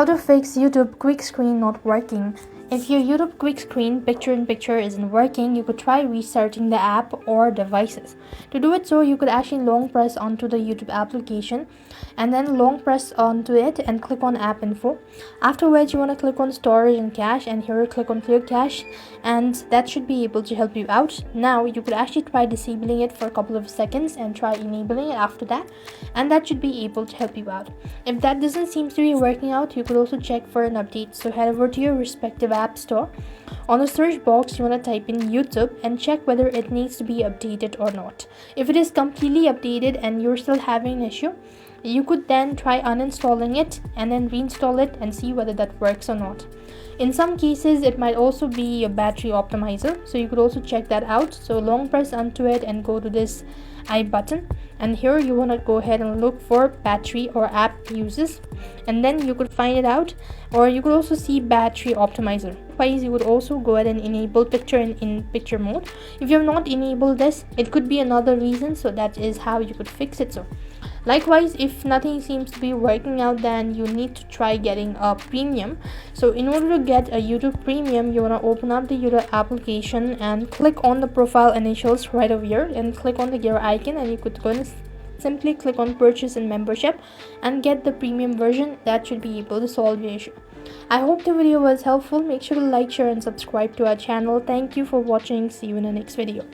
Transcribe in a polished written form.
How to fix YouTube quick screen not working. If your YouTube quick screen picture-in-picture isn't working, you could try restarting the app or devices. To do it so, you could actually long press onto the YouTube application and then long press onto it and click on app info. After which you want to click on storage and cache, and here click on clear cache, and that should be able to help you out. Now you could actually try disabling it for a couple of seconds and try enabling it after that, and that should be able to help you out. If that doesn't seem to be working out, you could also check for an update. So head over to your respective app store. On the search box, you want to type in YouTube and check whether it needs to be updated or not. If it is completely updated and you're still having an issue, you could then try uninstalling it and then reinstall it and see whether that works or not. In some cases, it might also be a battery optimizer, so you could also check that out. So long press onto it and go to this I button, and here you want to go ahead and look for battery or app uses, and then you could find it out, or you could also see battery optimizer. Otherwise, you would also go ahead and enable picture in picture mode. If you have not enabled this, it could be another reason, so that is how you could fix it. So likewise, if nothing seems to be working out, then you need to try getting a premium. So in order to get a YouTube premium, you want to open up the YouTube application and click on the profile initials right over here and click on the gear icon, and you could go and simply click on purchase and membership and get the premium version. That should be able to solve your issue. I hope the video was helpful. Make sure to like, share and subscribe to our channel. Thank you for watching. See you in the next video.